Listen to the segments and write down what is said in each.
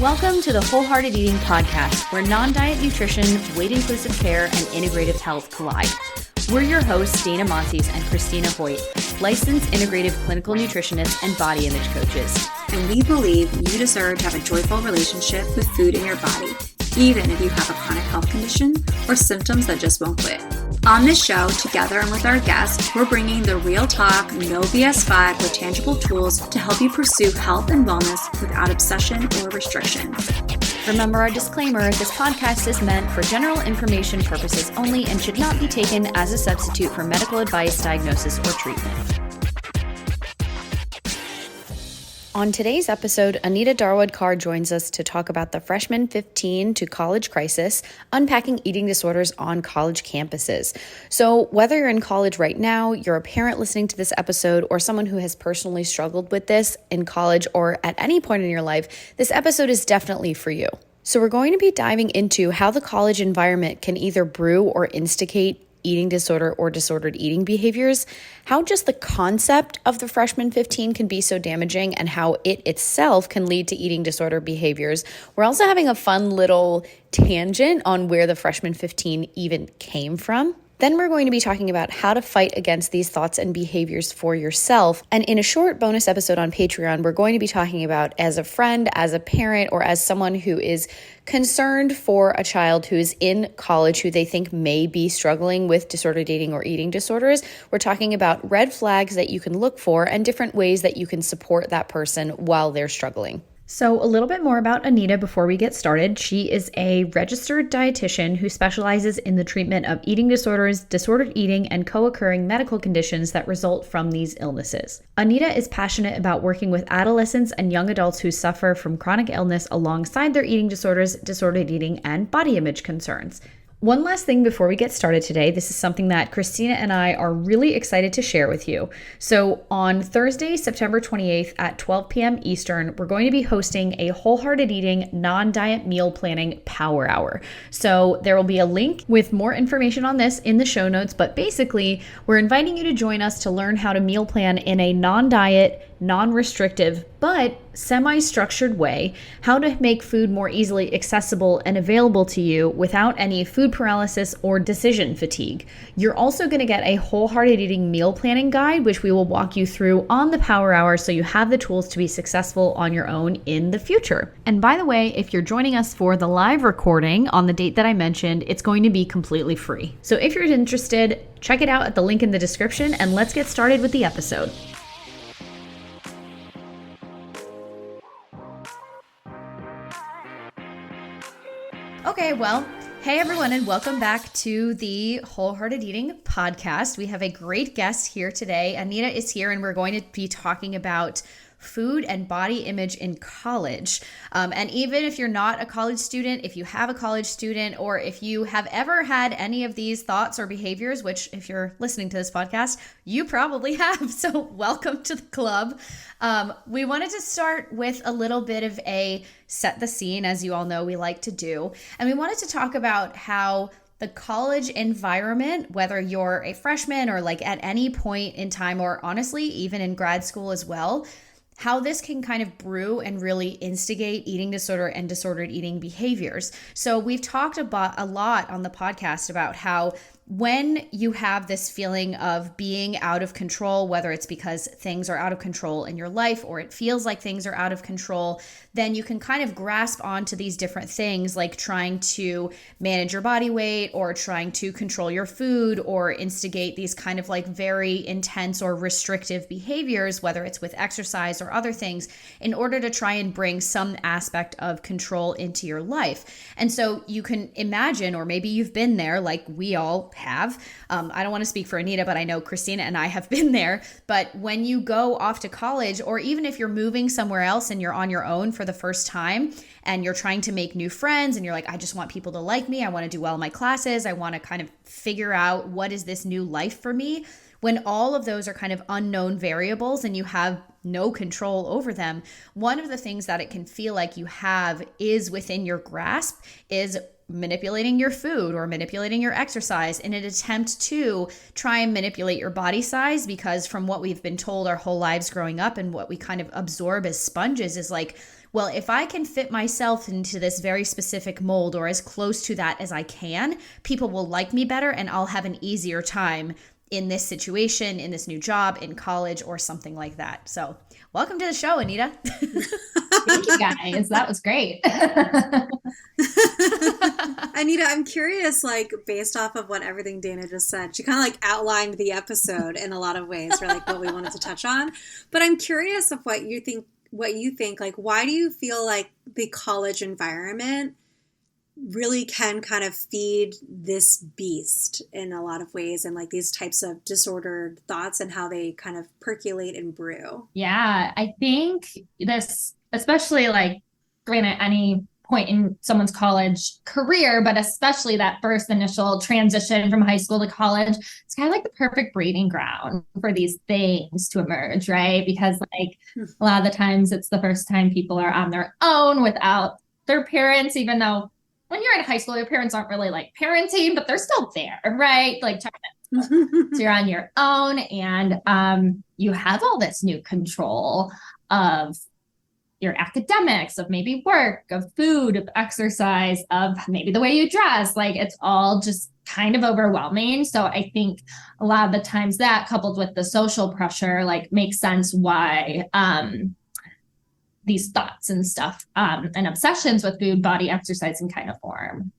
Welcome to the Wholehearted Eating Podcast, where non-diet nutrition, weight-inclusive care, and integrative health collide. We're your hosts, Dana Montes and Christina Hoyt, licensed integrative clinical nutritionists and body image coaches. And we believe you deserve to have a joyful relationship with food in your body, even if you have a chronic health condition or symptoms that just won't quit. On this show, together and with our guests, we're bringing the real talk, no BS vibe with tangible tools to help you pursue health and wellness without obsession or restriction. Remember our disclaimer, this podcast is meant for general information purposes only and should not be taken as a substitute for medical advice, diagnosis, or treatment. On today's episode, Anita Dharwadkar joins us to talk about the freshman 15 to college crisis, unpacking eating disorders on college campuses. So whether you're in college right now, you're a parent listening to this episode, or someone who has personally struggled with this in college or at any point in your life, this episode is definitely for you. So we're going to be diving into how the college environment can either brew or instigate eating disorder or disordered eating behaviors, how just the concept of the freshman 15 can be so damaging, and how it itself can lead to eating disorder behaviors. We're also having a fun little tangent on where the freshman 15 even came from. Then we're going to be talking about how to fight against these thoughts and behaviors for yourself. And in a short bonus episode on Patreon, we're going to be talking about, as a friend, as a parent, or as someone who is concerned for a child who is in college who they think may be struggling with disordered eating or eating disorders. We're talking about red flags that you can look for and different ways that you can support that person while they're struggling. So a little bit more about Anita before we get started. She is a registered dietitian who specializes in the treatment of eating disorders, disordered eating, and co-occurring medical conditions that result from these illnesses. Anita is passionate about working with adolescents and young adults who suffer from chronic illness alongside their eating disorders, disordered eating, and body image concerns. One last thing before we get started today. This is something that Christina and I are really excited to share with you. So on Thursday, September 28th at 12 p.m. Eastern, we're going to be hosting a wholehearted eating, non-diet meal planning power hour. So there will be a link with more information on this in the show notes, but basically we're inviting you to join us to learn how to meal plan in a non-diet, non-restrictive, but semi-structured way, how to make food more easily accessible and available to you without any food paralysis or decision fatigue. You're also going to get a wholehearted eating meal planning guide, which we will walk you through on the power hour so you have the tools to be successful on your own in the future. And by the way, if you're joining us for the live recording on the date that I mentioned, it's going to be completely free. So if you're interested, check it out at the link in the description, and let's get started with the episode. Okay, well, hey everyone, and welcome back to the Wholehearted Eating Podcast. We have a great guest here today. Anita is here, and we're going to be talking about food and body image in college. And even if you're not a college student, if you have a college student, or if you have ever had any of these thoughts or behaviors, which if you're listening to this podcast, you probably have. So welcome to the club. We wanted to start with a little bit of a set the scene, as you all know we like to do. And we wanted to talk about how the college environment, whether you're a freshman or like at any point in time, or honestly, even in grad school as well, how this can kind of brew and really instigate eating disorder and disordered eating behaviors. So we've talked about a lot on the podcast about how when you have this feeling of being out of control, whether it's because things are out of control in your life or it feels like things are out of control, then you can kind of grasp onto these different things like trying to manage your body weight or trying to control your food or instigate these kind of like very intense or restrictive behaviors, whether it's with exercise or other things, in order to try and bring some aspect of control into your life. And so you can imagine, or maybe you've been there like we all have. I don't want to speak for Anita, but I know Christina and I have been there. But when you go off to college, or even if you're moving somewhere else and you're on your own for the first time and you're trying to make new friends and you're like, I just want people to like me. I want to do well in my classes. I want to kind of figure out what is this new life for me. When all of those are kind of unknown variables and you have no control over them, one of the things that it can feel like you have is within your grasp is manipulating your food or manipulating your exercise in an attempt to try and manipulate your body size, because from what we've been told our whole lives growing up and what we kind of absorb as sponges is like, well, if I can fit myself into this very specific mold or as close to that as I can, people will like me better and I'll have an easier time in this situation, in this new job, in college, or something like that. So welcome to the show, Anita. Thank you guys. That was great. Anita, I'm curious, like, based off of what everything Dana just said, she kind of like outlined the episode in a lot of ways for like what we wanted to touch on. But I'm curious of what you think, like, why do you feel like the college environment really can kind of feed this beast in a lot of ways, and like these types of disordered thoughts and how they kind of percolate and brew? Yeah, I think this, especially like granted any point in someone's college career, but especially that first initial transition from high school to college, it's kind of like the perfect breeding ground for these things to emerge, right? Because like a lot of the times it's the first time people are on their own without their parents, even though when you're in high school, your parents aren't really like parenting, but they're still there, right? Like so you're on your own, and you have all this new control of your academics, of maybe work, of food, of exercise, of maybe the way you dress. Like it's all just kind of overwhelming. So I think a lot of the times that coupled with the social pressure, like makes sense why these thoughts and stuff and obsessions with food, body, exercise can kind of form.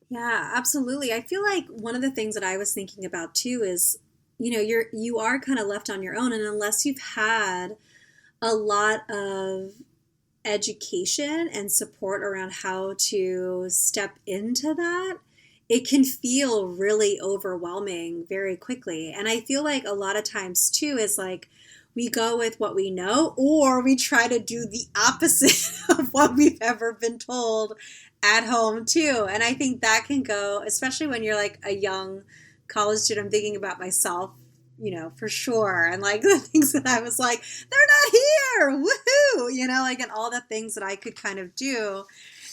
Yeah, absolutely. I feel like one of the things that I was thinking about too is, you know, you are kind of left on your own, and unless you've had a lot of education and support around how to step into that, it can feel really overwhelming very quickly. And I feel like a lot of times too is like we go with what we know, or we try to do the opposite of what we've ever been told at home too. And I think that can go, especially when you're like a young college student. I'm thinking about myself, you know, for sure. And like the things that I was like, they're not here, woohoo, you know, like, and all the things that I could kind of do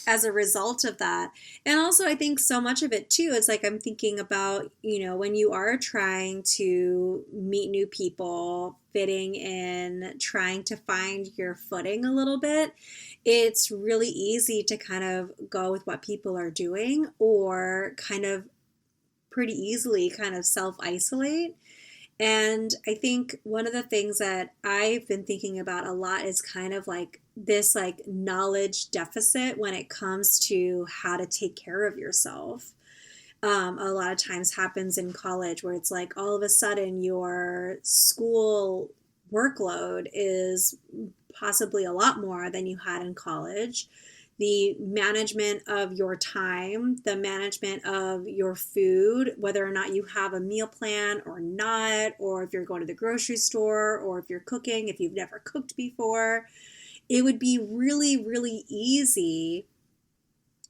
as a result of that. And also I think so much of it too, is like, I'm thinking about, you know, when you are trying to meet new people, fitting in, trying to find your footing a little bit, it's really easy to kind of go with what people are doing, or kind of pretty easily kind of self-isolate. And I think one of the things that I've been thinking about a lot is kind of like this like knowledge deficit when it comes to how to take care of yourself. A lot of times happens in college, where it's like all of a sudden your school workload is possibly a lot more than you had in college. The management of your time, the management of your food, whether or not you have a meal plan or not, or if you're going to the grocery store, or if you're cooking, if you've never cooked before, it would be really, really easy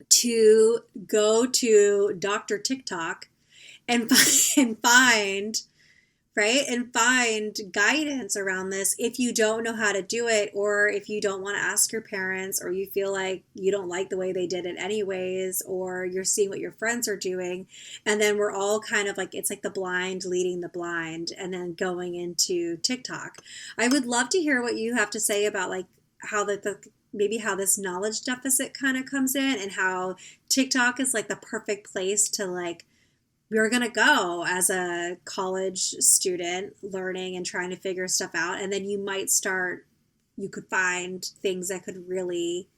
to go to Dr. TikTok and find guidance around this if you don't know how to do it, or if you don't want to ask your parents, or you feel like you don't like the way they did it anyways, or you're seeing what your friends are doing. And then we're all kind of like, it's like the blind leading the blind, and then going into TikTok. I would love to hear what you have to say about like how maybe how this knowledge deficit kind of comes in, and how TikTok is like the perfect place to like, you're going to go as a college student learning and trying to figure stuff out. And then you could find things that could really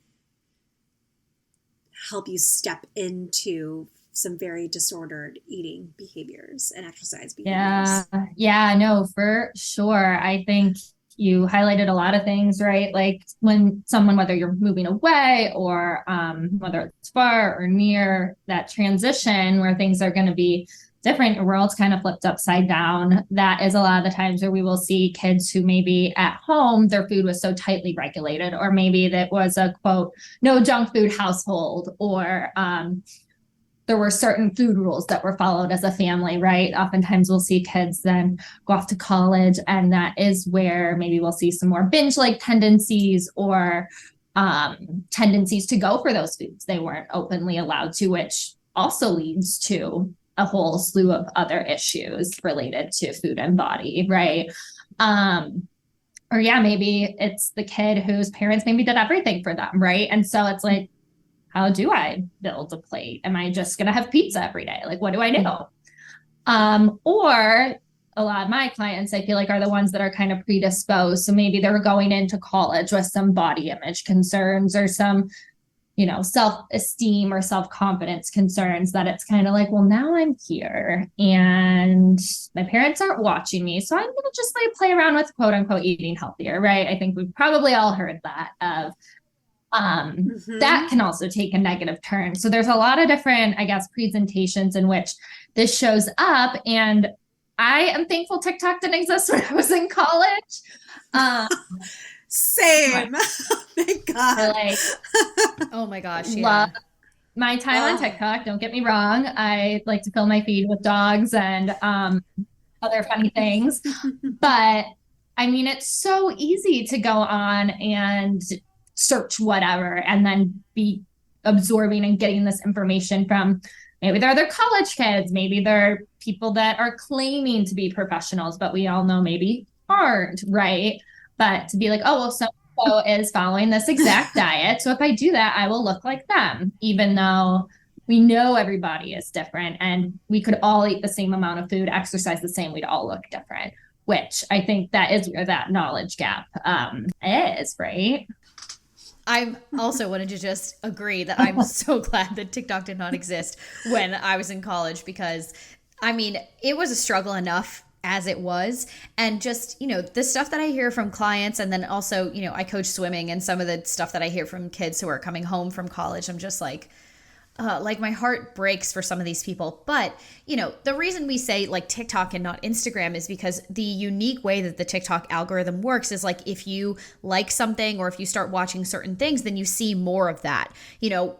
help you step into some very disordered eating behaviors and exercise behaviors. Yeah, no, for sure. I think you highlighted a lot of things, right? Like when someone, whether you're moving away or whether it's far or near, that transition where things are going to be different, your world's kind of flipped upside down. That is a lot of the times where we will see kids who maybe at home, their food was so tightly regulated, or maybe that was a quote, no junk food household, or there were certain food rules that were followed as a family, right? Oftentimes we'll see kids then go off to college, and that is where maybe we'll see some more binge-like tendencies, or tendencies to go for those foods they weren't openly allowed to, which also leads to a whole slew of other issues related to food and body, right? Or yeah, maybe it's the kid whose parents maybe did everything for them, right? And so it's like, how do I build a plate? Am I just gonna have pizza every day? Like, what do I do? Or a lot of my clients, I feel like, are the ones that are kind of predisposed. So maybe they're going into college with some body image concerns or some, self-esteem or self-confidence concerns, that it's kind of like, well, now I'm here and my parents aren't watching me, so I'm going to just like play around with quote unquote eating healthier, right? I think we've probably all heard that of that can also take a negative turn. So there's a lot of different, I guess, presentations in which this shows up. And I am thankful TikTok didn't exist when I was in college. Same. Thank God. Like, oh my gosh. Love my time on TikTok. Don't get me wrong. I like to fill my feed with dogs and other funny things. But I mean, it's so easy to go on and search whatever and then be absorbing and getting this information from, maybe they're other college kids, maybe they're people that are claiming to be professionals, but we all know maybe aren't, right? But to be like, oh, well, so is following this exact diet, so if I do that, I will look like them, even though we know everybody is different and we could all eat the same amount of food, exercise the same, we'd all look different, which I think that is where that knowledge gap is, right? I also wanted to just agree that I'm so glad that TikTok did not exist when I was in college, because I mean, it was a struggle enough as it was. And just, the stuff that I hear from clients, and then also, I coach swimming, and some of the stuff that I hear from kids who are coming home from college, I'm just like my heart breaks for some of these people. But, the reason we say like TikTok and not Instagram is because the unique way that the TikTok algorithm works is like, if you like something or if you start watching certain things, then you see more of that,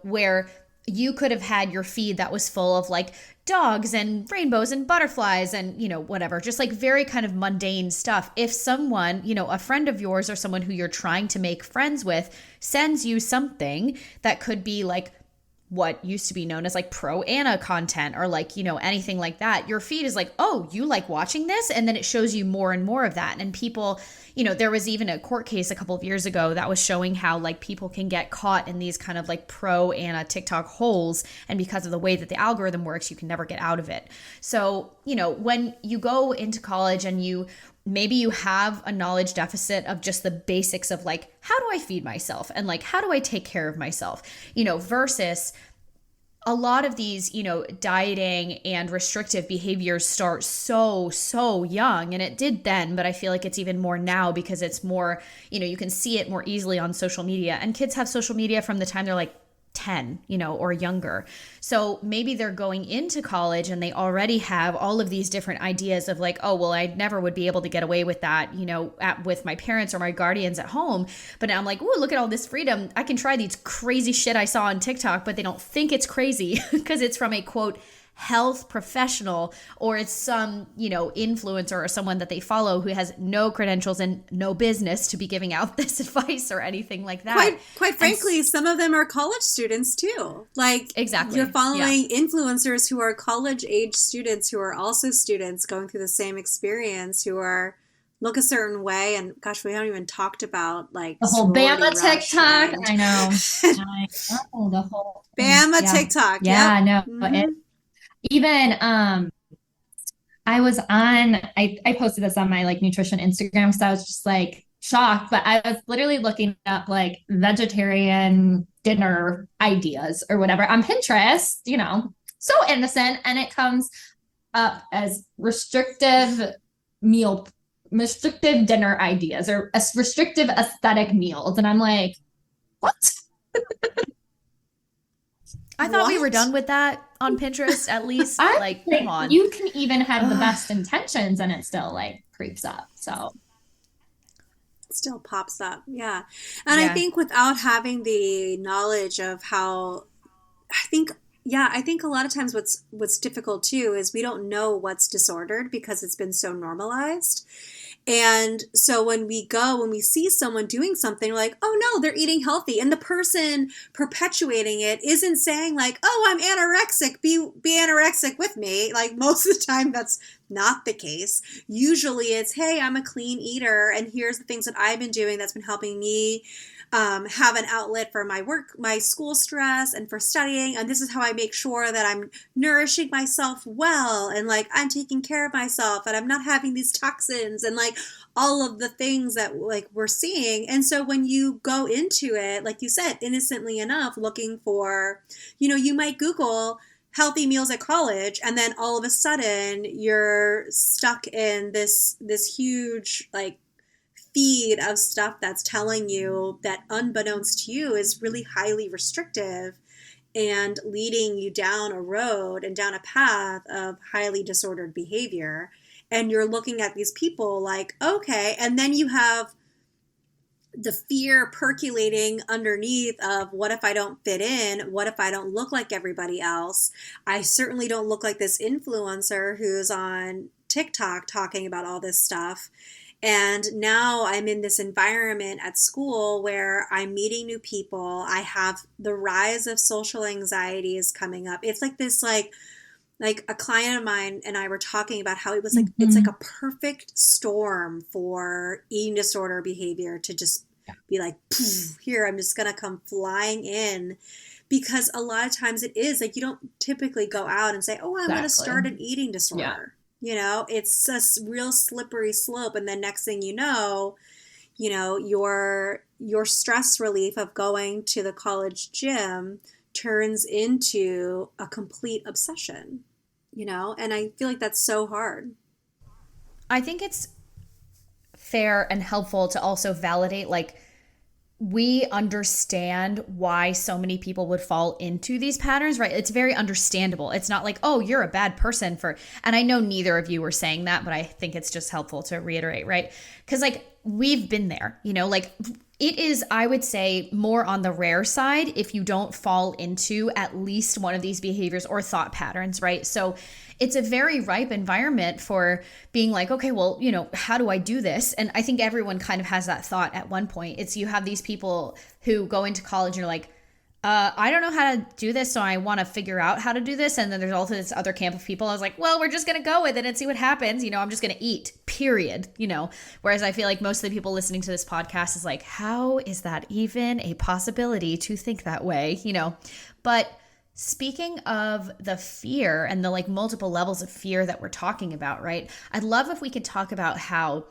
where you could have had your feed that was full of like dogs and rainbows and butterflies and, whatever, just like very kind of mundane stuff. If someone, a friend of yours or someone who you're trying to make friends with sends you something that could be like what used to be known as like pro Anna content or like, anything like that, your feed is like, oh, you like watching this? And then it shows you more and more of that. And people, there was even a court case a couple of years ago that was showing how like people can get caught in these kind of like pro Anna TikTok holes. And because of the way that the algorithm works, you can never get out of it. So, when you go into college and maybe you have a knowledge deficit of just the basics of like, how do I feed myself? And like, how do I take care of myself? Versus a lot of these, dieting and restrictive behaviors start so young, and it did then, but I feel like it's even more now because it's more, you can see it more easily on social media, and kids have social media from the time they're like 10, or younger. So maybe they're going into college and they already have all of these different ideas of like, oh, well, I never would be able to get away with that, with my parents or my guardians at home. But now I'm like, oh, look at all this freedom. I can try these crazy shit I saw on TikTok, but they don't think it's crazy because it's from a quote health professional, or it's some, influencer or someone that they follow who has no credentials and no business to be giving out this advice or anything like that. Quite frankly, some of them are college students too. Like, exactly, you're following influencers who are college age students who are also students going through the same experience, who are look a certain way. And gosh, we haven't even talked about like the whole Bama TikTok. I know. The whole Bama TikTok. Yeah, I know. Mm-hmm. Even I was on, I posted this on my like nutrition Instagram because I was just like shocked, but I was literally looking up like vegetarian dinner ideas or whatever on Pinterest, so innocent, and it comes up as restrictive dinner ideas or restrictive aesthetic meals, and I'm like, what? I thought we were done with that on Pinterest, at least. Like, come on. You can even have the best intentions and it still like creeps up. So it still pops up. Yeah. And I think without having the knowledge of how, I think a lot of times what's difficult too is we don't know what's disordered because it's been so normalized. And so when we see someone doing something, we're like, oh no, they're eating healthy. And the person perpetuating it isn't saying like, oh, I'm anorexic, be anorexic with me. Like most of the time that's not the case. Usually it's, hey, I'm a clean eater and here's the things that I've been doing that's been helping me have an outlet for my school stress and for studying. And this is how I make sure that I'm nourishing myself well. And like, I'm taking care of myself and I'm not having these toxins and like all of the things that like we're seeing. And so when you go into it, like you said, innocently enough, looking for, you might Google healthy meals at college, and then all of a sudden you're stuck in this huge like feed of stuff that's telling you that unbeknownst to you is really highly restrictive and leading you down a road and down a path of highly disordered behavior. And you're looking at these people like, okay, and then you have the fear percolating underneath of what if I don't fit in? What if I don't look like everybody else? I certainly don't look like this influencer who's on TikTok talking about all this stuff. And now I'm in this environment at school where I'm meeting new people. I have the rise of social anxiety is coming up. It's like this, like a client of mine and I were talking about how it was like, it's like a perfect storm for eating disorder behavior to just be like, here, I'm just going to come flying in. Because a lot of times it is like, you don't typically go out and say, oh, I'm going to start an eating disorder. Yeah. It's a real slippery slope. And then next thing your stress relief of going to the college gym turns into a complete obsession, and I feel like that's so hard. I think it's fair and helpful to also validate, like, we understand why so many people would fall into these patterns, right? It's very understandable. It's not like, oh, you're a bad person and I know neither of you were saying that, but I think it's just helpful to reiterate, right? Because like we've been there, like it is, I would say, more on the rare side if you don't fall into at least one of these behaviors or thought patterns, right? So it's a very ripe environment for being like, okay, well, how do I do this? And I think everyone kind of has that thought at one point. It's you have these people who go into college and you're like, I don't know how to do this, so I want to figure out how to do this. And then there's also this other camp of people. I was like, well, we're just going to go with it and see what happens. I'm just going to eat, period. Whereas I feel like most of the people listening to this podcast is like, how is that even a possibility to think that way? But speaking of the fear and the like multiple levels of fear that we're talking about, right? I'd love if we could talk about how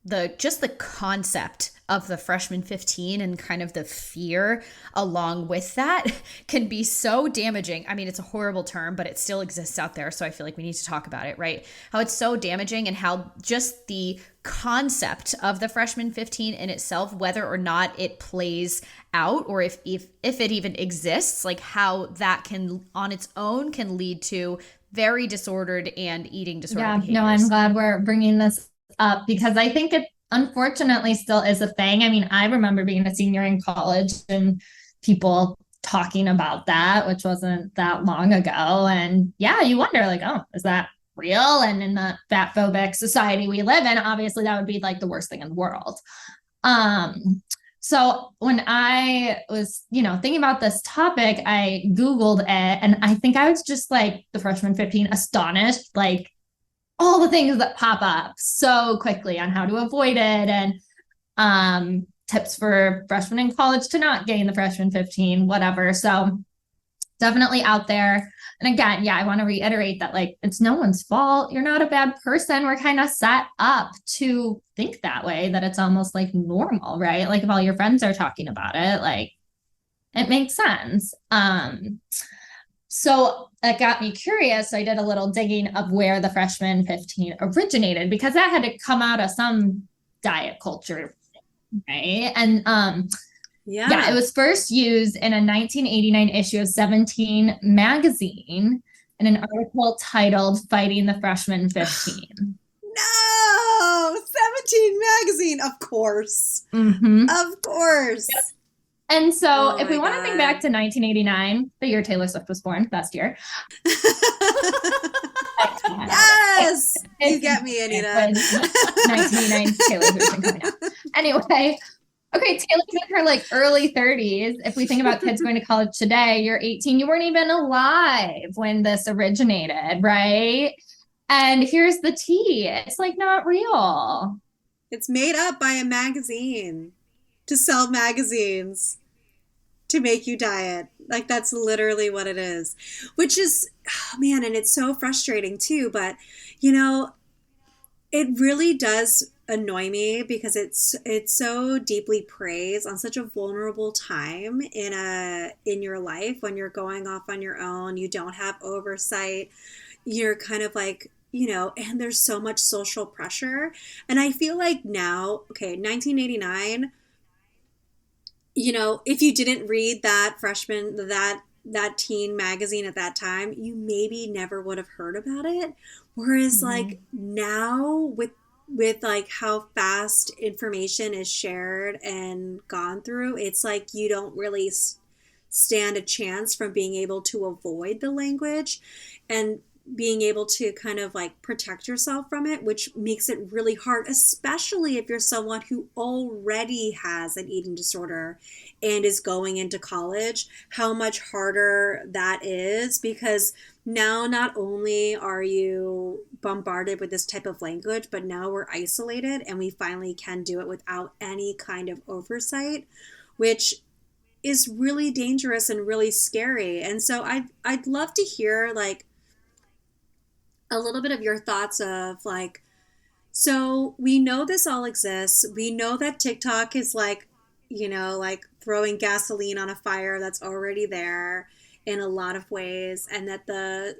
the concept of the freshman 15 and kind of the fear along with that can be so damaging. I mean, it's a horrible term, but it still exists out there. So I feel like we need to talk about it, right? How it's so damaging and how just the concept of the freshman 15 in itself, whether or not it plays out or if it even exists, like how that can on its own can lead to very disordered and eating disorder behaviors. No, I'm glad we're bringing this up because I think it unfortunately still is a thing. I mean, I remember being a senior in college and people talking about that, which wasn't that long ago. And yeah, you wonder like, oh, is that real? And in the fat phobic society we live in, obviously that would be like the worst thing in the world. So when I was, thinking about this topic, I Googled it and I think I was just like the freshman 15 astonished, like all the things that pop up so quickly on how to avoid it and tips for freshmen in college to not gain the freshman 15, whatever. So definitely out there. And again, yeah, I want to reiterate that like, it's no one's fault. You're not a bad person. We're kind of set up to think that way, that it's almost like normal, right? Like if all your friends are talking about it, like it makes sense. So that got me curious. I did a little digging of where the freshman 15 originated because that had to come out of some diet culture, right? And it was first used in a 1989 issue of 17 magazine in an article titled "Fighting the Freshman 15." No, 17 magazine, of course. Of course. Yep. And so if we want to think back to 1989, the year Taylor Swift was born, best year. Yes, you get me, Anita. 1989 Taylor version coming out. Anyway, okay, Taylor's in her like early 30s. If we think about kids going to college today, you're 18. You weren't even alive when this originated, right? And here's the tea. It's like not real. It's made up by a magazine to sell magazines to make you diet. Like that's literally what it is, which is, oh man, and it's so frustrating too. But you know, it really does annoy me because it's so deeply praised on such a vulnerable time in your life when you're going off on your own. You don't have oversight. You're kind of like, you know, and there's so much social pressure. And I feel like now, okay, 1989, you know, if you didn't read that that teen magazine at that time, you maybe never would have heard about it. Whereas like now with like how fast information is shared and gone through, it's like you don't really stand a chance from being able to avoid the language and being able to kind of like protect yourself from it, which makes it really hard, especially if you're someone who already has an eating disorder and is going into college, how much harder that is, because now not only are you bombarded with this type of language, but now we're isolated and we finally can do it without any kind of oversight, which is really dangerous and really scary. And so I'd love to hear like a little bit of your thoughts of like, so we know this all exists. We know that TikTok is like, you know, like throwing gasoline on a fire that's already there in a lot of ways, and that the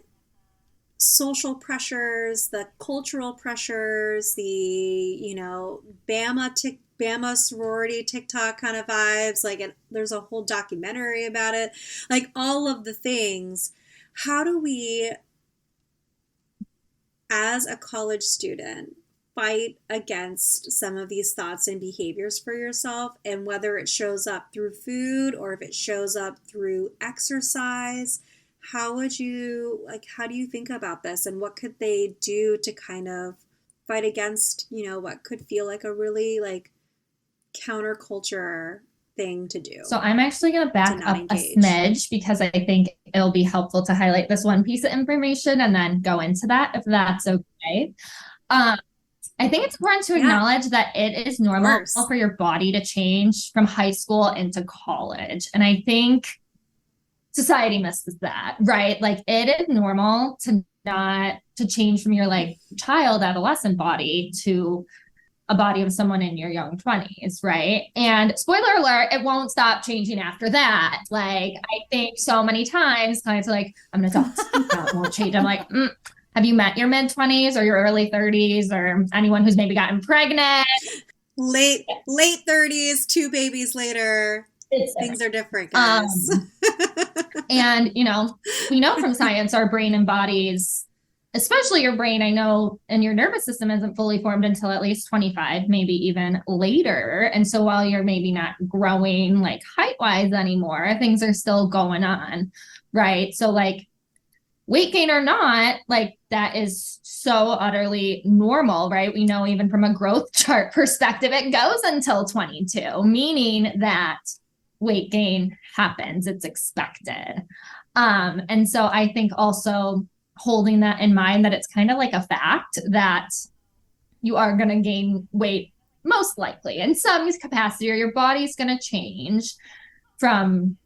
social pressures, the cultural pressures, the, you know, Bama sorority TikTok kind of vibes, like there's a whole documentary about it, like all of the things. How do we, as a college student, fight against some of these thoughts and behaviors for yourself, and whether it shows up through food or if it shows up through exercise? How do you think about this, and what could they do to kind of fight against, you know, what could feel like a really like counterculture thing to do? So I'm actually going to back up a smidge because I think it'll be helpful to highlight this one piece of information and then go into that, if that's okay. I think it's important to acknowledge that it is normal for your body to change from high school into college. And I think society misses that, right? Like it is normal to change from your like child, adolescent body to a body of someone in your young 20s, right? And spoiler alert, it won't stop changing after that. Like I think so many times clients are like, I'm an adult, that won't change. I'm like, have you met your mid-20s or your early 30s or anyone who's maybe gotten pregnant? Late 30s, 2 babies later. Things are different, guys. And, you know, we know from science our brain embodies, especially your brain, I know, and your nervous system isn't fully formed until at least 25, maybe even later. And so while you're maybe not growing like height-wise anymore, things are still going on, right? So like weight gain or not, like that is so utterly normal, right? We know even from a growth chart perspective, it goes until 22, meaning that weight gain happens, it's expected. And so I think also holding that in mind, that it's kind of like a fact that you are going to gain weight most likely in some capacity, or your body's going to change from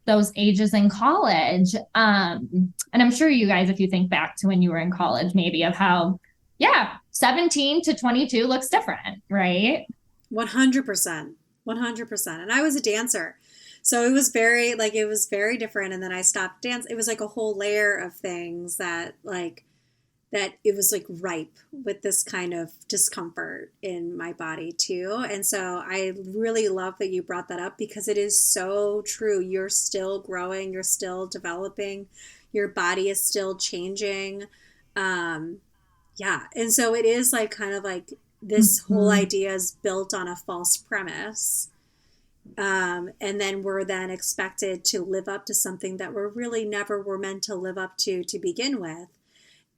those ages in college. And I'm sure you guys, if you think back to when you were in college, maybe of how, 17 to 22 looks different, right? 100%. 100%. And I was a dancer. So it was very different. And then I stopped dancing. It was like a whole layer of things that it was like ripe with this kind of discomfort in my body too. And so I really love that you brought that up, because it is so true. You're still growing, you're still developing, your body is still changing. And so it is like kind of like this whole idea is built on a false premise. And then we're then expected to live up to something that we're really never were meant to live up to begin with.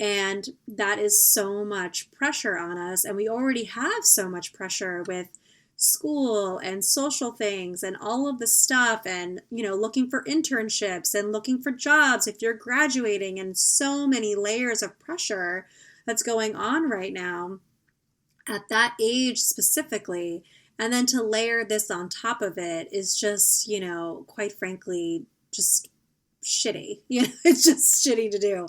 And that is so much pressure on us. And we already have so much pressure with school and social things and all of the stuff, and, you know, looking for internships and looking for jobs if you're graduating, and so many layers of pressure that's going on right now at that age specifically. And then to layer this on top of it is just, you know, quite frankly, just shitty. You know, it's just shitty to do.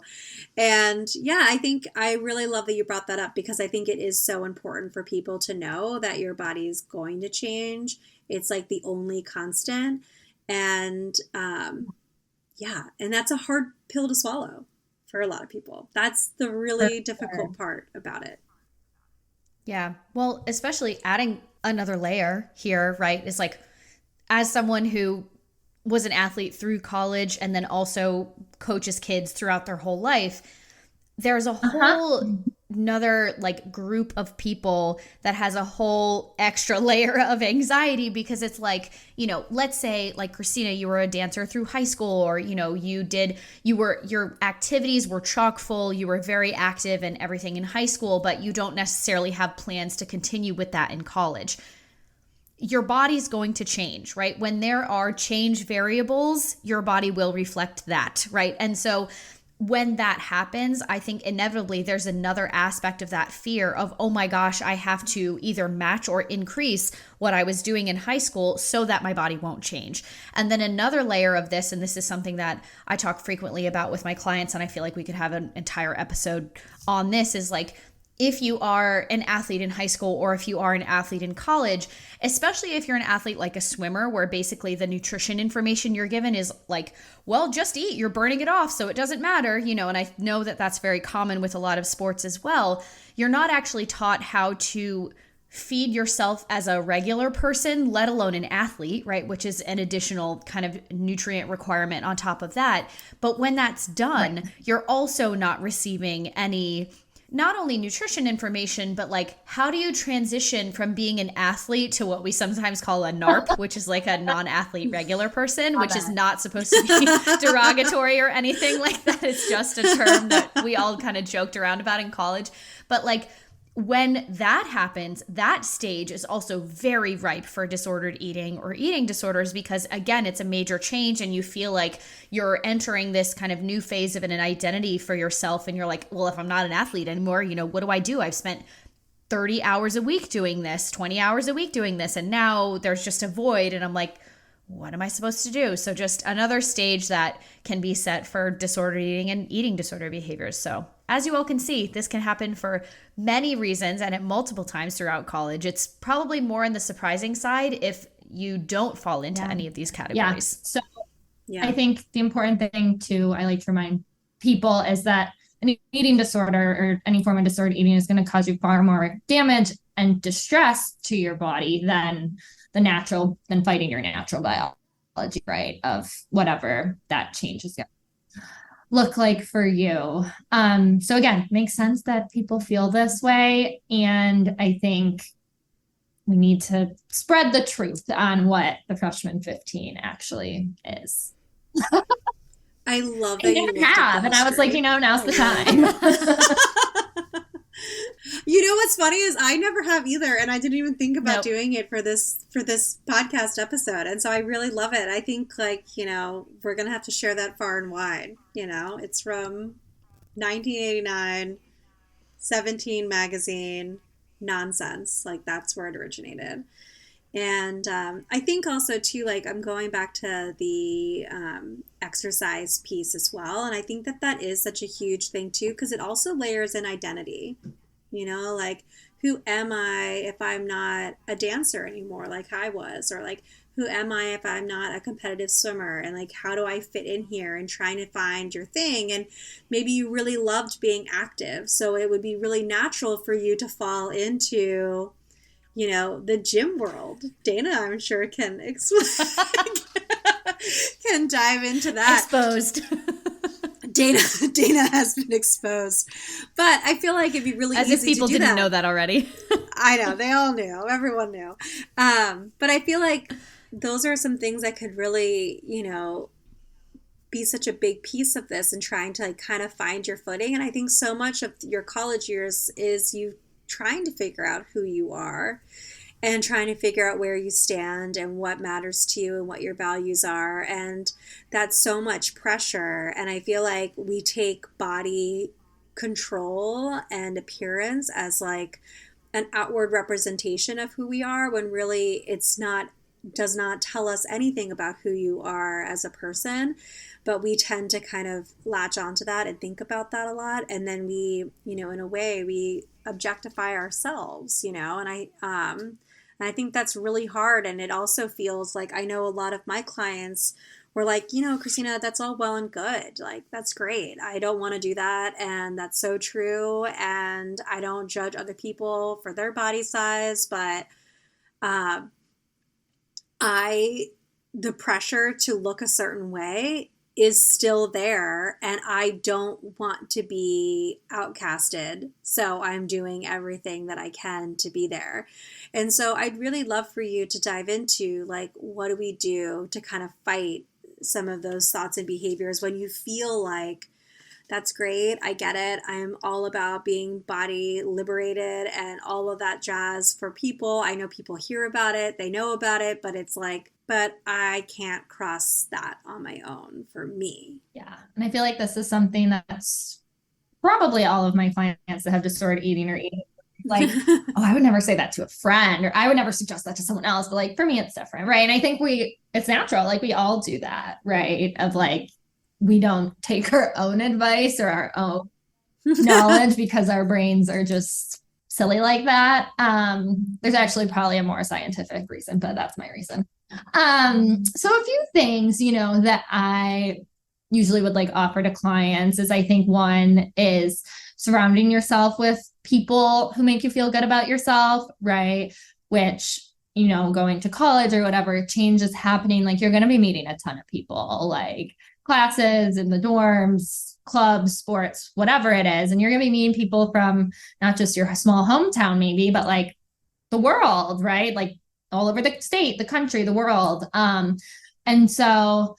And yeah, I think I really love that you brought that up, because I think it is so important for people to know that your body is going to change. It's like the only constant. And yeah, and that's a hard pill to swallow for a lot of people. That's the really difficult part about it. Yeah. Well, especially adding another layer here, right, is like, as someone who was an athlete through college and then also coaches kids throughout their whole life, there's a whole another like group of people that has a whole extra layer of anxiety, because it's like, you know, let's say like Christina, you were a dancer through high school, or, you know, your activities were chock full, you were very active and everything in high school, but you don't necessarily have plans to continue with that in college. Your body's going to change, right? When there are change variables, your body will reflect that, right? And so when that happens, I think inevitably there's another aspect of that fear of, oh my gosh, I have to either match or increase what I was doing in high school so that my body won't change. And then another layer of this, and this is something that I talk frequently about with my clients, and I feel like we could have an entire episode on this, is like, if you are an athlete in high school, or if you are an athlete in college, especially if you're an athlete like a swimmer, where basically the nutrition information you're given is like, well, just eat, you're burning it off, so it doesn't matter, you know, and I know that that's very common with a lot of sports as well. You're not actually taught how to feed yourself as a regular person, let alone an athlete, right? Which is an additional kind of nutrient requirement on top of that. But when that's done, you're also not receiving any, not only nutrition information, but like, how do you transition from being an athlete to what we sometimes call a NARP, which is like a non-athlete regular person, which is not supposed to be derogatory or anything like that. It's just a term that we all kind of joked around about in college. But like, when that happens, that stage is also very ripe for disordered eating or eating disorders, because again, it's a major change and you feel like you're entering this kind of new phase of an identity for yourself. And you're like, well, if I'm not an athlete anymore, you know, what do I do? I've spent 30 hours a week doing this, 20 hours a week doing this, and now there's just a void. And I'm like, what am I supposed to do? So just another stage that can be set for disordered eating and eating disorder behaviors. So as you all can see, this can happen for many reasons and at multiple times throughout college. It's probably more on the surprising side if you don't fall into any of these categories. So I think the important thing too, I like to remind people, is that an eating disorder or any form of disordered eating is going to cause you far more damage and distress to your body than fighting your natural biology, right? Of whatever that change is going to look like for you. So again, makes sense that people feel this way. And I think we need to spread the truth on what the freshman 15 actually is. I love that you have. And I was like, you know, now's the time. You know what's funny is I never have either, and I didn't even think about doing it for this podcast episode, and so I really love it. I think, like, you know, we're gonna have to share that far and wide. You know, it's from 1989, 17 magazine, nonsense. Like, that's where it originated. And I think also too, like, I'm going back to the exercise piece as well, and I think that is such a huge thing too, because it also layers in identity. You know, like, who am I if I'm not a dancer anymore like I was? Or like, who am I if I'm not a competitive swimmer? And like, how do I fit in here, and trying to find your thing? And maybe you really loved being active, so it would be really natural for you to fall into, you know, the gym world. Dana, I'm sure, can can dive into that. Exposed. Dana has been exposed, but I feel like it'd be really as easy if people to do didn't that. know that already. I know, they all knew, everyone knew. But I feel like those are some things that could really, you know, be such a big piece of this and trying to like kind of find your footing. And I think so much of your college years is you trying to figure out who you are and trying to figure out where you stand and what matters to you and what your values are. And that's so much pressure. And I feel like we take body control and appearance as like an outward representation of who we are, when really it's not, does not tell us anything about who you are as a person. But we tend to kind of latch onto that and think about that a lot. And then we, you know, in a way we objectify ourselves, you know, and I think that's really hard. And it also feels like, I know a lot of my clients were like, you know, Christina, that's all well and good. Like, that's great. I don't want to do that. And that's so true. And I don't judge other people for their body size, but the pressure to look a certain way is still there, and I don't want to be outcasted. So I'm doing everything that I can to be there. And so I'd really love for you to dive into like, what do we do to kind of fight some of those thoughts and behaviors when you feel like, that's great, I get it, I'm all about being body liberated and all of that jazz for people. I know people hear about it, they know about it, but it's like, but I can't cross that on my own for me. Yeah. And I feel like this is something that's probably all of my clients that have disordered eating or eating like, oh, I would never say that to a friend, or I would never suggest that to someone else. But like, for me, it's different. Right. And I think it's natural. Like, we all do that. Right. Of like, we don't take our own advice or our own knowledge because our brains are just silly like that. There's actually probably a more scientific reason, but that's my reason. So a few things, you know, that I usually would like offer to clients is, I think one is surrounding yourself with people who make you feel good about yourself, right? Which, you know, going to college or whatever, change is happening. Like, you're going to be meeting a ton of people, like classes in the dorms, clubs, sports, whatever it is. And you're going to be meeting people from not just your small hometown, maybe, but like the world, right? Like all over the state, the country, the world. And so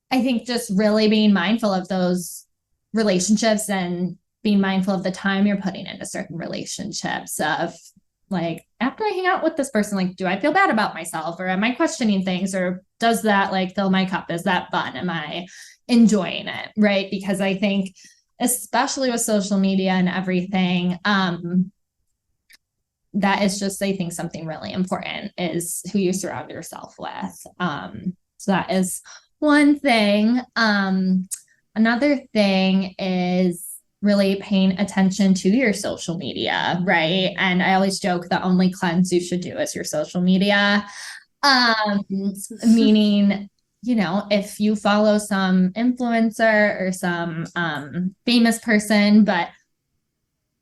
I think just really being mindful of those relationships and being mindful of the time you're putting into certain relationships, of like, after I hang out with this person, like, do I feel bad about myself, or am I questioning things, or does that like fill my cup? Is that fun? Am I enjoying it? Right. Because I think, especially with social media and everything, that is just, I think, something really important is who you surround yourself with. So that is one thing. Another thing is really paying attention to your social media, right? And I always joke the only cleanse you should do is your social media. Meaning, you know, if you follow some influencer or some famous person, but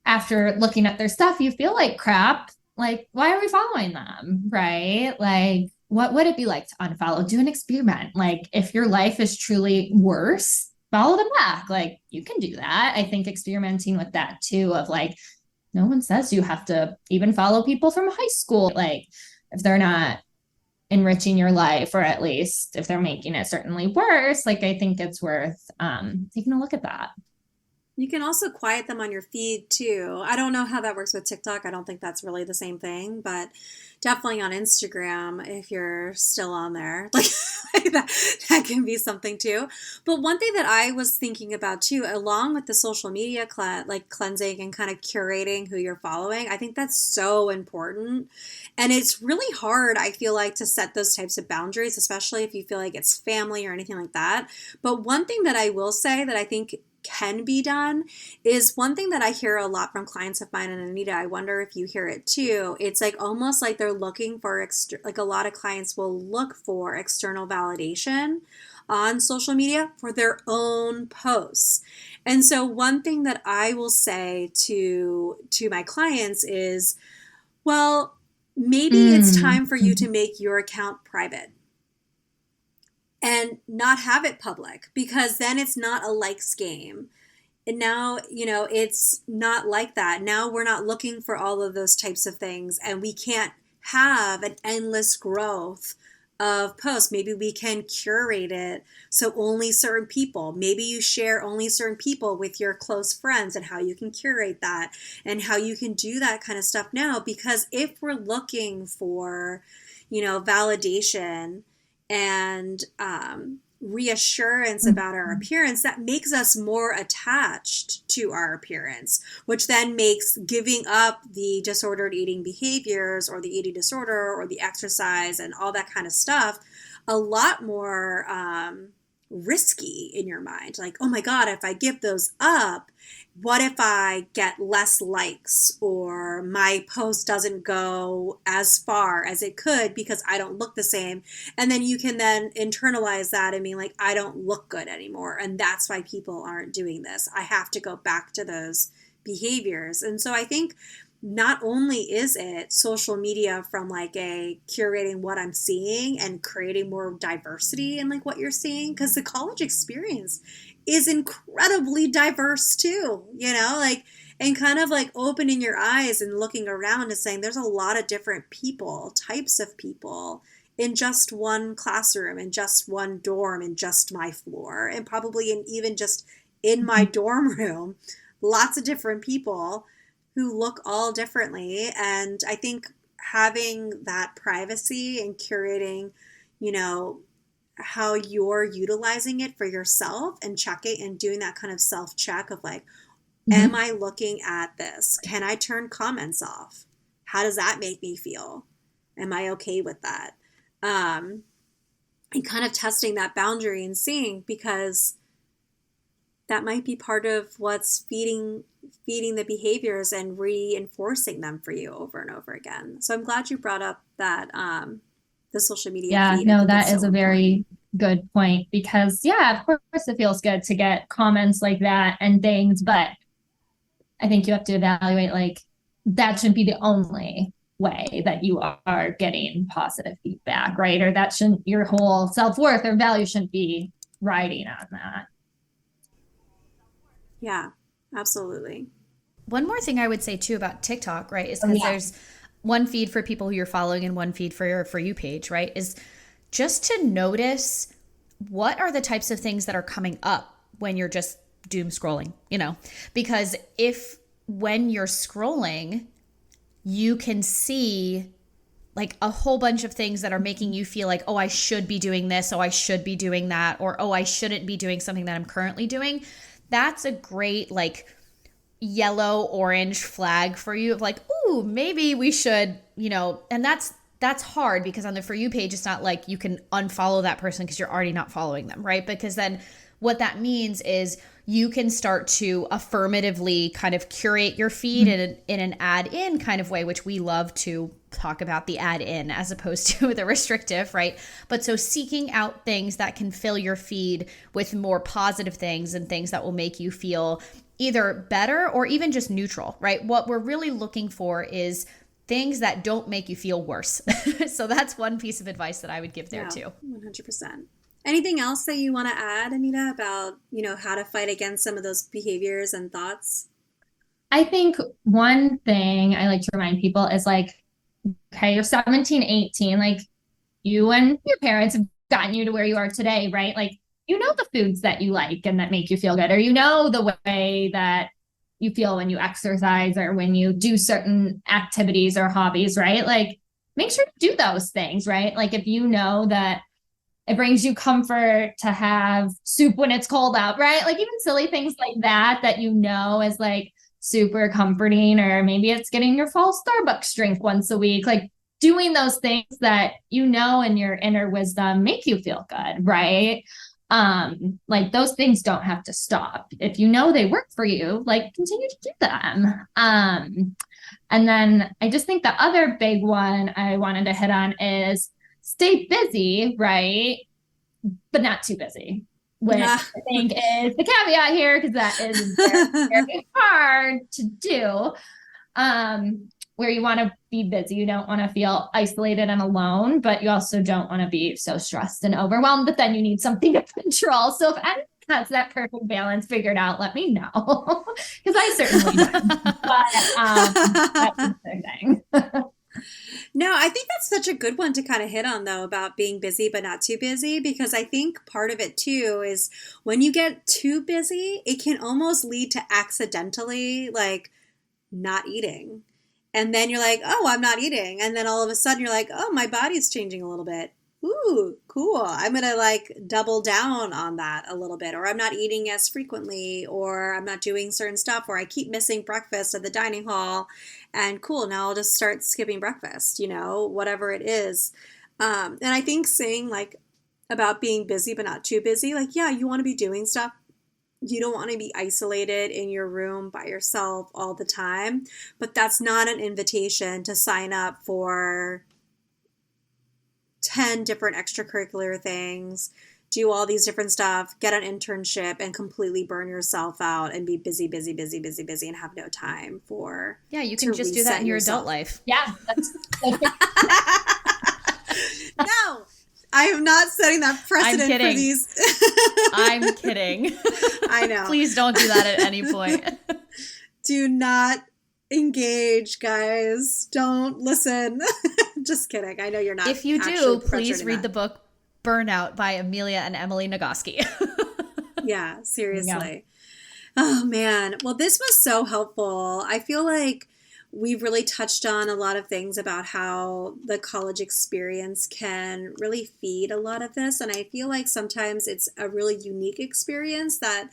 after looking at their stuff, you feel like crap, like, why are we following them, right? Like, what would it be like to unfollow? Do an experiment. Like, if your life is truly worse, follow them back. Like, you can do that. I think experimenting with that too, of like, no one says you have to even follow people from high school. Like, if they're not enriching your life, or at least if they're making it certainly worse, like, I think it's worth taking a look at that. You can also quiet them on your feed too. I don't know how that works with TikTok. I don't think that's really the same thing, but definitely on Instagram, if you're still on there, like that can be something too. But one thing that I was thinking about too, along with the social media cleansing and kind of curating who you're following, I think that's so important. And it's really hard, I feel like, to set those types of boundaries, especially if you feel like it's family or anything like that. But one thing that I will say that I think can be done is one thing that I hear a lot from clients of mine, and Anita, I wonder if you hear it too. It's like almost like they're looking for, like a lot of clients will look for external validation on social media for their own posts. And so one thing that I will say to my clients is, well, maybe it's time for you to make your account private and not have it public, because then it's not a likes game. And now, you know, it's not like that. Now we're not looking for all of those types of things, and we can't have an endless growth of posts. Maybe we can curate it so only certain people, maybe you share only certain people with your close friends, and how you can curate that and how you can do that kind of stuff now. Because if we're looking for, validation and reassurance about our appearance, that makes us more attached to our appearance, which then makes giving up the disordered eating behaviors or the eating disorder or the exercise and all that kind of stuff a lot more risky in your mind. Like, oh my God, if I give those up, what if I get less likes, or my post doesn't go as far as it could because I don't look the same? And then you can then internalize that and be like, I don't look good anymore, and that's why people aren't doing this. I have to go back to those behaviors. And so I think not only is it social media from like a curating what I'm seeing and creating more diversity in like what you're seeing, because the college experience is incredibly diverse too, and kind of like opening your eyes and looking around and saying there's a lot of different people, types of people in just one classroom, in just one dorm, in just my floor, and probably even just in my dorm room, lots of different people who look all differently. And I think having that privacy and curating, how you're utilizing it for yourself and checking and doing that kind of self-check of like, am I looking at this? Can I turn comments off? How does that make me feel? Am I okay with that? And kind of testing that boundary and seeing, because that might be part of what's feeding the behaviors and reinforcing them for you over and over again. So I'm glad you brought up that the social media Yeah, feed. no, that is a very good point, because of course it feels good to get comments like that and things, but I think you have to evaluate, like, that shouldn't be the only way that you are getting positive feedback, right? Or that shouldn't, your whole self-worth or value shouldn't be riding on that. Yeah, absolutely. One more thing I would say too about TikTok, right, is because there's one feed for people who you're following and one feed for your For You page, right, is just to notice what are the types of things that are coming up when you're just doom scrolling, because when you're scrolling, you can see like a whole bunch of things that are making you feel like, oh, I should be doing this, oh, I should be doing that, or oh, I shouldn't be doing something that I'm currently doing. That's a great like yellow orange flag for you of like, ooh, maybe we should, and that's hard because on the For You page, it's not like you can unfollow that person because you're already not following them, right? Because then what that means is you can start to affirmatively kind of curate your feed in an add-in kind of way, which we love to talk about the add-in as opposed to the restrictive, right? But so seeking out things that can fill your feed with more positive things and things that will make you feel either better or even just neutral, right? What we're really looking for is things that don't make you feel worse. So that's one piece of advice that I would give there too. 100%. Anything else that you want to add, Anita, about, how to fight against some of those behaviors and thoughts? I think one thing I like to remind people is like, okay, you're 17, 18, like you and your parents have gotten you to where you are today, right? Like, the foods that you like and that make you feel good, or the way that you feel when you exercise or when you do certain activities or hobbies, right? Like, make sure to do those things, right? Like, if you know that it brings you comfort to have soup when it's cold out, right? Like, even silly things like that is like super comforting, or maybe it's getting your fall Starbucks drink once a week, like doing those things that in your inner wisdom make you feel good, right? Like, those things don't have to stop. If they work for you, like, continue to do them. And then I just think the other big one I wanted to hit on is stay busy, right? But not too busy, which I think is the caveat here, because that is very, very hard to do. Where you want to be busy, you don't want to feel isolated and alone, but you also don't want to be so stressed and overwhelmed, but then you need something to control. So if anyone has that perfect balance figured out, let me know, because I certainly don't. But that's the thing. No, I think that's such a good one to kind of hit on, though, about being busy but not too busy, because I think part of it, too, is when you get too busy, it can almost lead to accidentally, like, not eating. And then you're like, oh, I'm not eating. And then all of a sudden you're like, oh, my body's changing a little bit. Ooh, cool. I'm going to like double down on that a little bit, or I'm not eating as frequently, or I'm not doing certain stuff, or I keep missing breakfast at the dining hall, and cool, now I'll just start skipping breakfast, whatever it is. And I think saying like about being busy but not too busy, like, yeah, you want to be doing stuff. You don't want to be isolated in your room by yourself all the time, but that's not an invitation to sign up for 10 different extracurricular things, do all these different stuff, get an internship, and completely burn yourself out and be busy, busy, busy, busy, busy, and have no time for. Yeah, you can just do that in your adult life. Yeah. No, I am not setting that precedent for these. I'm kidding. I know. Please don't do that at any point. Do not engage, guys. Don't listen. Just kidding. I know you're not. If you do, please read the book Burnout by Amelia and Emily Nagoski. Yeah, seriously. Oh, man. Well, this was so helpful. I feel like we've really touched on a lot of things about how the college experience can really feed a lot of this. And I feel like sometimes it's a really unique experience that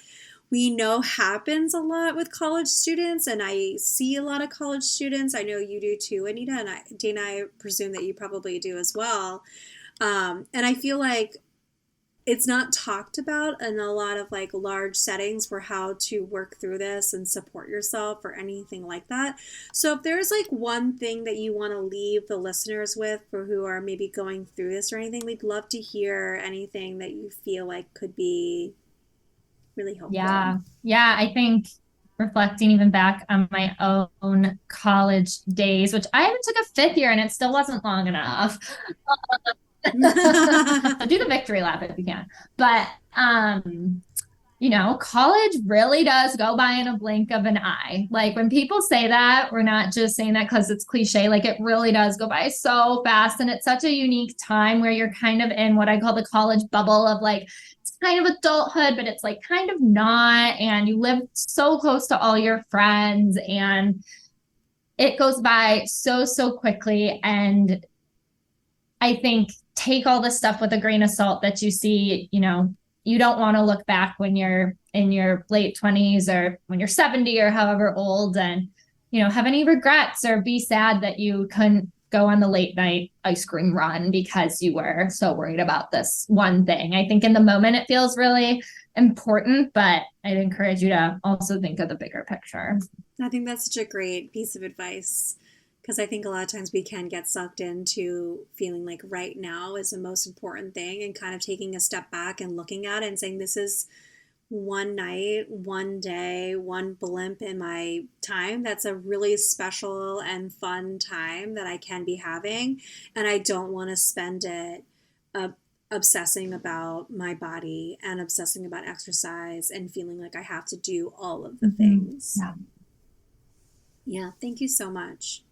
we know happens a lot with college students, and I see a lot of college students. I know you do too, Anita, and Dana, I presume that you probably do as well. And I feel like it's not talked about in a lot of like large settings for how to work through this and support yourself or anything like that. So if there's like one thing that you want to leave the listeners with for who are maybe going through this or anything, we'd love to hear anything that you feel like could be really helpful. Yeah. I think reflecting even back on my own college days, which I even took a 5th year and it still wasn't long enough. So do the victory lap if you can. But, college really does go by in a blink of an eye. Like when people say that, we're not just saying that because it's cliche. Like it really does go by so fast. And it's such a unique time where you're kind of in what I call the college bubble of like, it's kind of adulthood, but it's like kind of not. And you live so close to all your friends and it goes by so quickly. And I think take all this stuff with a grain of salt that you see, you don't want to look back when you're in your late 20s or when you're 70 or however old and, have any regrets or be sad that you couldn't go on the late night ice cream run because you were so worried about this one thing. I think in the moment it feels really important, but I'd encourage you to also think of the bigger picture. I think that's such a great piece of advice. Because I think a lot of times we can get sucked into feeling like right now is the most important thing and kind of taking a step back and looking at it and saying, this is one night, one day, one blimp in my time. That's a really special and fun time that I can be having. And I don't want to spend it obsessing about my body and obsessing about exercise and feeling like I have to do all of the things. Yeah. Thank you so much.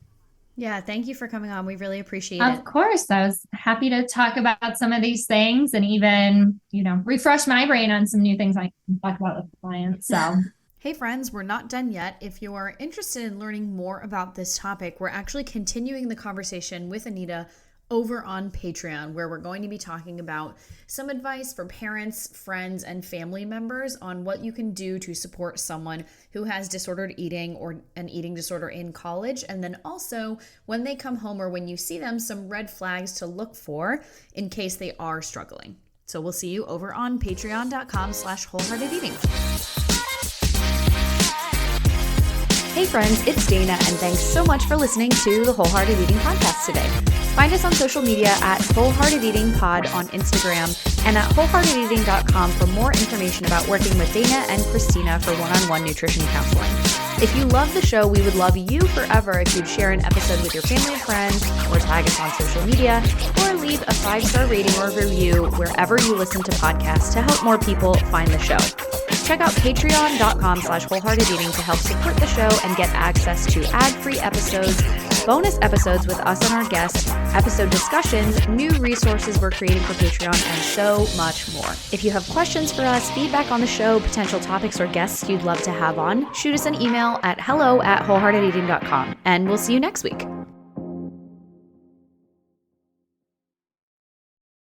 Yeah, thank you for coming on. We really appreciate it. Of course. I was happy to talk about some of these things and even, refresh my brain on some new things I can talk about with clients. So, hey friends, we're not done yet. If you are interested in learning more about this topic, we're actually continuing the conversation with Anita over on Patreon, where we're going to be talking about some advice for parents, friends, and family members on what you can do to support someone who has disordered eating or an eating disorder in college. And then also when they come home or when you see them, some red flags to look for in case they are struggling. So we'll see you over on patreon.com/wholeheartedeating. Hey friends, it's Dana, and thanks so much for listening to the Wholehearted Eating Podcast today. Find us on social media at Wholehearted Eating Pod on Instagram and at wholeheartedeating.com for more information about working with Dana and Christina for one-on-one nutrition counseling. If you love the show, we would love you forever if you'd share an episode with your family and friends, or tag us on social media, or leave a 5-star rating or review wherever you listen to podcasts to help more people find the show. check out patreon.com/wholeheartedeating to help support the show and get access to ad-free episodes, bonus episodes with us and our guests, episode discussions, new resources we're creating for Patreon, and so much more. If you have questions for us, feedback on the show, potential topics or guests you'd love to have on, shoot us an email at hello@wholeheartedeating.com, and we'll see you next week.